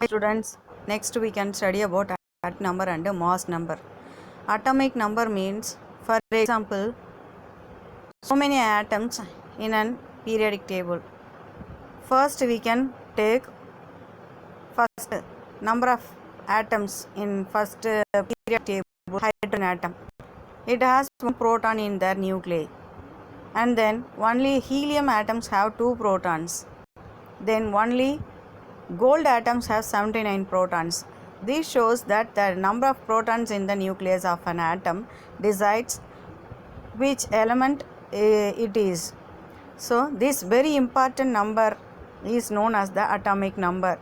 Hi students, next we can study about atomic number and mass number. Atomic number means, for example, so many atoms in an periodic table. First we can take first number of atoms in first periodic table, hydrogen atom. It has one proton in their nuclei, and then only helium atoms have 2 protons. Then only gold atoms have 79 protons. This shows that the number of protons in the nucleus of an atom decides which element it is. So, this very important number is known as the atomic number,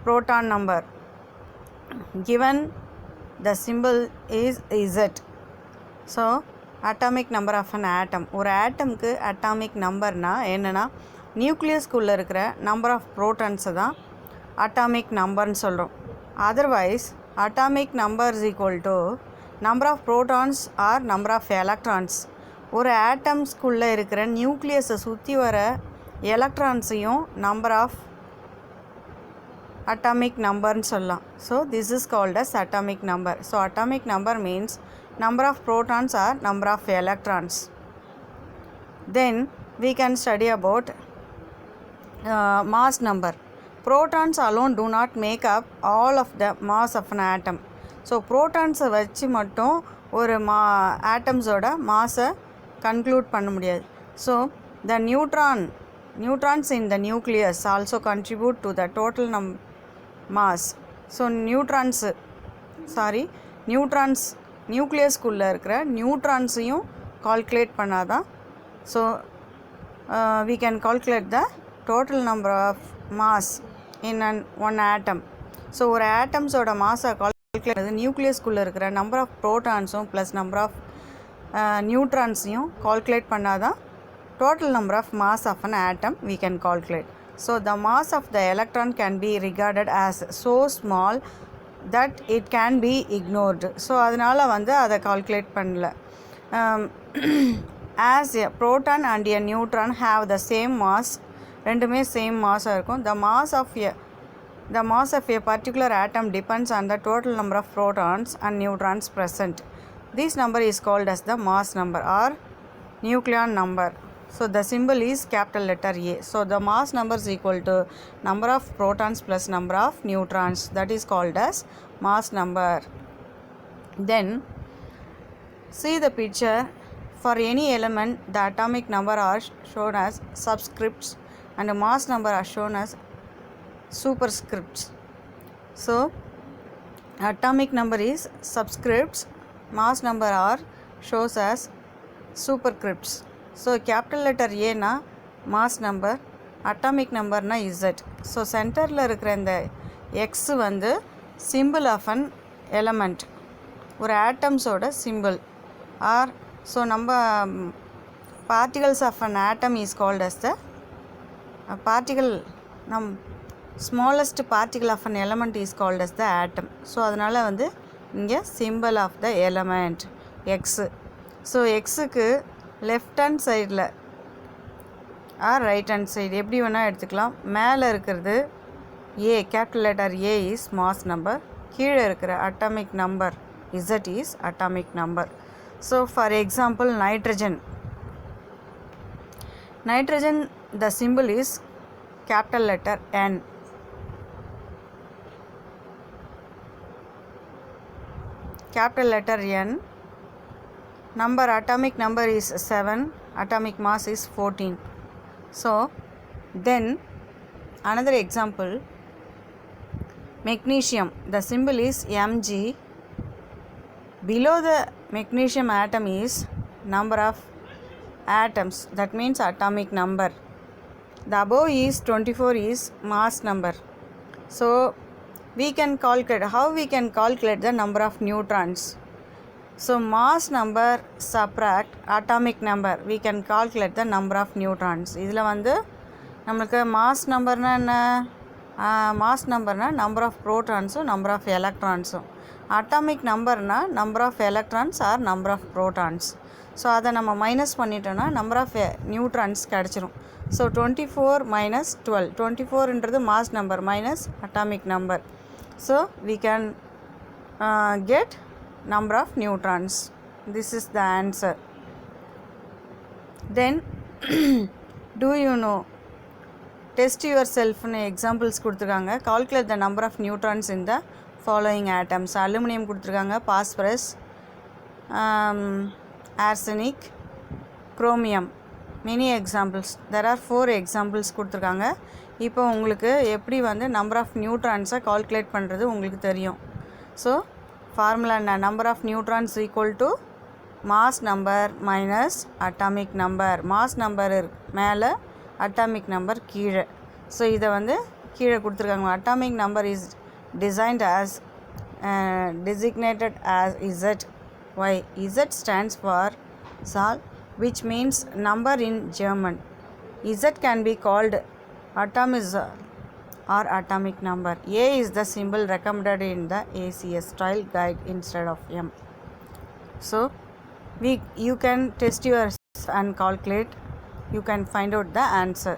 proton number. Given the symbol is Z. So, atomic number of an atom. ஒரு ஆட்டம்க்கு atomic numberனா என்னன்னா நியூக்ளியஸ்குள்ளே இருக்கிற number of ப்ரோட்டான்ஸை தான் atomic நம்பர்னு சொல்கிறோம். Otherwise atomic number is equal to number of protons or number of electrons. ஒரு ஆட்டம்ஸ்குள்ளே இருக்கிற நியூக்ளியஸை சுற்றி வர எலக்ட்ரான்ஸையும் நம்பர் ஆஃப் அட்டாமிக் நம்பர்னு சொல்லலாம். So this is called as atomic number. So atomic number means number of protons or number of electrons. Then we can study about mass number. Protons alone do not make up all of the mass of an atom. So protons வச்சு மட்டும் ஒரு ஆட்டம்ஸோட மாஸை conclude பண்ண முடியாது. So the neutrons in the nucleus also contribute to the total mass. So neutrons நியூக்ளியஸ்குள்ளே இருக்கிற நியூட்ரான்ஸையும் calculate பண்ணாதான். So we can calculate the total number of mass in one atom. So ஒரு ஆட்டம்ஸோட மாஸை கால்குலேட் பண்ணது நியூக்ளியஸ்குள்ளே இருக்கிற நம்பர் ஆஃப் ப்ரோட்டான்ஸும் plus number of நியூட்ரான்ஸையும் கால்குலேட் பண்ணாதான் total number of mass of an atom we can calculate. So the mass of the electron can be regarded as so small that it can be ignored. So அதனால் அதை calculate பண்ணல. as a proton and a neutron have the same mass, ரெண்டுமே same மாஸாக இருக்கும். the mass of a particular atom depends on the total number of protons and neutrons present. This number is called as the mass number or nucleon number. So the symbol is capital letter A. So the mass number is equal to number of protons plus number of neutrons. That is called as mass number. Then see the picture. For any element, the atomic number are shown as subscripts and the mass number are shown as superscripts. So atomic number is subscripts, mass number are shows as superscripts. So capital letter ஏனா mass number, atomic நம்பர்னா Z. So சென்டரில் இருக்கிற இந்த X simple of an element, ஒரு ஆட்டம்ஸோட simple. Or so நம்ம particles of an atom is called as the particle. Smallest particle of an element is called as the atom. So அதனால் இங்கே simple of the element X. So எக்ஸுக்கு left hand சைடில் or right hand side எப்படி வேணால் எடுத்துக்கலாம். மேலே இருக்கிறது ஏ, capital letter A is mass number. கீழே இருக்கிற atomic number Z is atomic number. So for example nitrogen the simple is capital letter N. Capital letter N. Number, atomic number is 7, atomic mass is 14. So then another example, magnesium, the symbol is Mg. Below the magnesium atom is number of atoms, that means atomic number. The above is 24 is mass number. So we can calculate, how we can calculate the number of neutrons. So mass number subtract atomic number, we can calculate the number of neutrons. இதில் நம்மளுக்கு mass நம்பர்னா என்ன? Mass நம்பர்னா number of ப்ரோட்டான்ஸும் number of எலக்ட்ரான்ஸும். Atomic நம்பர்னா number of electrons or number of protons. So அதை நம்ம மைனஸ் பண்ணிட்டோன்னா நம்பர் ஆஃப் நியூட்ரான்ஸ் கிடச்சிரும். So 24 minus 12. 24 into the mass number minus atomic number. So we can get number of neutrons. This is the answer. Then do you know, test yourself னு examples கொடுத்துருக்காங்க. Calculate the number of neutrons in the following atoms. Aluminium கொடுத்துருக்காங்க, phosphorus, arsenic, chromium. Many examples, there are 4 examples கொடுத்துருக்காங்க. இப்போ உங்களுக்கு எப்படி வந்து number of நியூட்ரான்ஸை calculate பண்ணுறது உங்களுக்கு தெரியும். ஸோ ஃபார்முலா என்ன? Number of neutrons equal to mass number minus atomic number. Mass number மேலே, அட்டாமிக் நம்பர் கீழே. ஸோ இதை வந்து கீழே கொடுத்துருக்காங்க. Atomic number is designed as designated as Z. Why? Z stands for Zahl, which means number in German. Z can be called atomism or atomic number. A is the symbol recommended in the ACS style guide instead of M. So you can test yours and calculate. You can find out the answer.